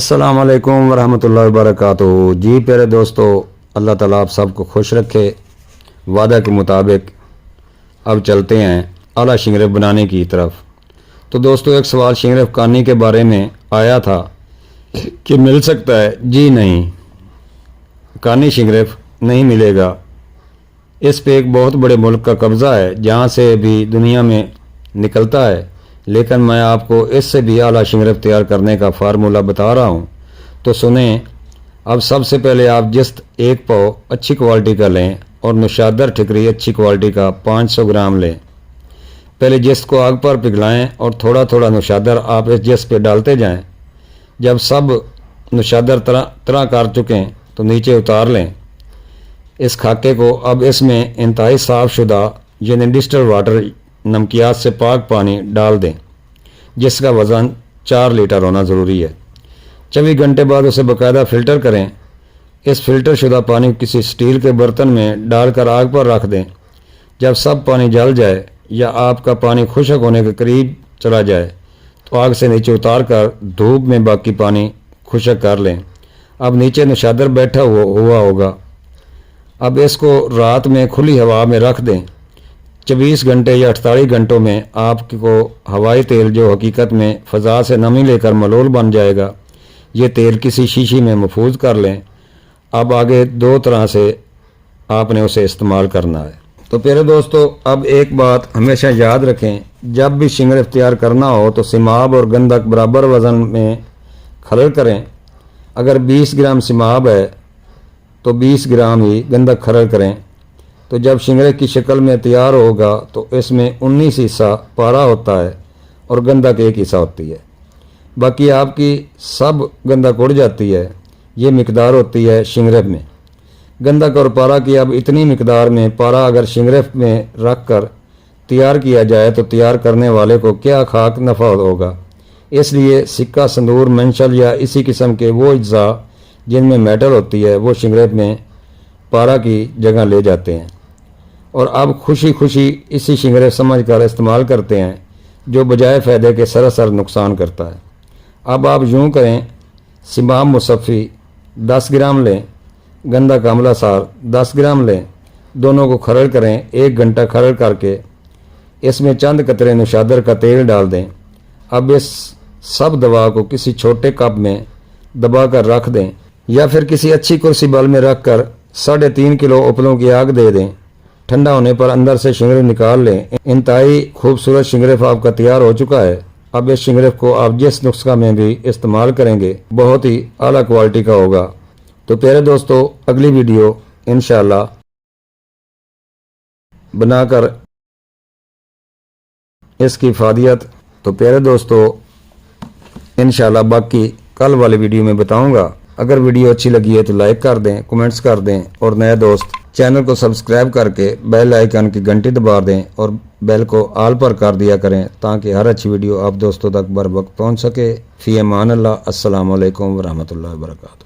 अस्सलाम वालेकुम वरहमतुल्लाहि वबरकातुहू। जी प्यारे दोस्तों, अल्लाह ताला आप सबको खुश रखे। वादा के मुताबिक अब चलते हैं आला शिंगरेफ बनाने की तरफ। तो दोस्तों, एक सवाल शिंगरेफ कानी के बारे में आया था कि मिल सकता है। जी नहीं, कानी शिंगरेफ नहीं मिलेगा। इस पे एक बहुत बड़े मुल्क का कब्ज़ा है जहाँ से भी दुनिया में निकलता है, लेकिन मैं आपको इससे भी आला शिंगरेफ तैयार करने का फार्मूला बता रहा हूँ। तो सुने। अब सबसे पहले आप जिस्त एक पाव अच्छी क्वालिटी का लें और नुशादर ठिकरी अच्छी क्वालिटी का 500 ग्राम लें। पहले जिस्त को आग पर पिघलाएं और थोड़ा थोड़ा नुशादर आप इस जिस्त पे डालते जाएं। जब सब नुशादर तरह कर चुकें तो नीचे उतार लें इस खाके को। अब इसमें इंतहाई साफ़ शुदा यानी डिस्टिल्ड वाटर नमकियात से पाक पानी डाल दें, जिसका वज़न 4 लीटर होना ज़रूरी है। 24 घंटे बाद उसे बाकायदा फ़िल्टर करें। इस फ़िल्टर शुदा पानी को किसी स्टील के बर्तन में डालकर आग पर रख दें। जब सब पानी जल जाए या आपका पानी खुश्क होने के करीब चला जाए तो आग से नीचे उतार कर धूप में बाकी पानी खुश्क कर लें। अब नीचे नुशादर बैठा हुआ होगा। अब इसको रात में खुली हवा में रख दें। 24 घंटे या 48 घंटों में आपको हवाई तेल, जो हकीकत में फ़ज़ा से नमी लेकर मलोल बन जाएगा, ये तेल किसी शीशी में महफूज कर लें। अब आगे 2 तरह से आपने उसे इस्तेमाल करना है। तो प्यारे दोस्तों, अब एक बात हमेशा याद रखें, जब भी शिंगरेफ तैयार करना हो तो सिमाब और गंधक बराबर वज़न में खरल करें। अगर 20 ग्राम सिमाब है तो 20 ग्राम ही गंधक खरल करें। तो जब शिंगरेफ की शक्ल में तैयार होगा तो इसमें 19 हिस्सा पारा होता है और गंधक 1 हिस्सा होती है। बाकी आपकी सब गंधक उड़ जाती है। ये मिकदार होती है शिंगरेफ में। गंधक और पारा की अब इतनी मिकदार में पारा अगर शिंगरेफ में रख कर तैयार किया जाए तो तैयार करने वाले को क्या खाक नफ़ा होगा। इसलिए सिक्का, संदूर, मंशल या इसी किस्म के वो अज्जा जिनमें मेटल होती है वो शिंगरेफ में पारा की जगह ले जाते हैं और अब खुशी खुशी इसी शिंगरेफ समझ कर इस्तेमाल करते हैं, जो बजाय फ़ायदे के सरासर नुकसान करता है। अब आप यूँ करें, सिमाब मुसफ़ी 10 ग्राम लें, गंधक आंवला सार 10 ग्राम लें। दोनों को खरल करें। 1 घंटा खरल करके इसमें चंद कतरे नुशादर का तेल डाल दें। अब इस सब दवा को किसी छोटे कप में दबा कर रख दें या फिर किसी अच्छी कुर्सी बल में रख कर 3.5 किलो उपलों की आग दे दें। ठंडा होने पर अंदर से शिंगरेफ निकाल लें। इंतहाई खूबसूरत शिंगरेफ आपका तैयार हो चुका है। अब इस शिंगरेफ को आप जिस नुस्खा में भी इस्तेमाल करेंगे बहुत ही आला क्वालिटी का होगा। तो प्यारे दोस्तों, अगली वीडियो इंशाअल्लाह बनाकर इसकी इफादियत तो प्यारे दोस्तों इंशाअल्लाह बाकी कल वाली वीडियो में बताऊंगा। अगर वीडियो अच्छी लगी है तो लाइक कर दें, कमेंट्स कर दें और नए दोस्त चैनल को सब्सक्राइब करके बेल आइकन की घंटी दबा दें और बेल को आल पर कर दिया करें ताकि हर अच्छी वीडियो आप दोस्तों तक बर वक्त पहुँच सके। फ़ी अमान अल्लाह। अस्सलाम वालेकुम वरहमतुल्लाहि वबरकातुहू।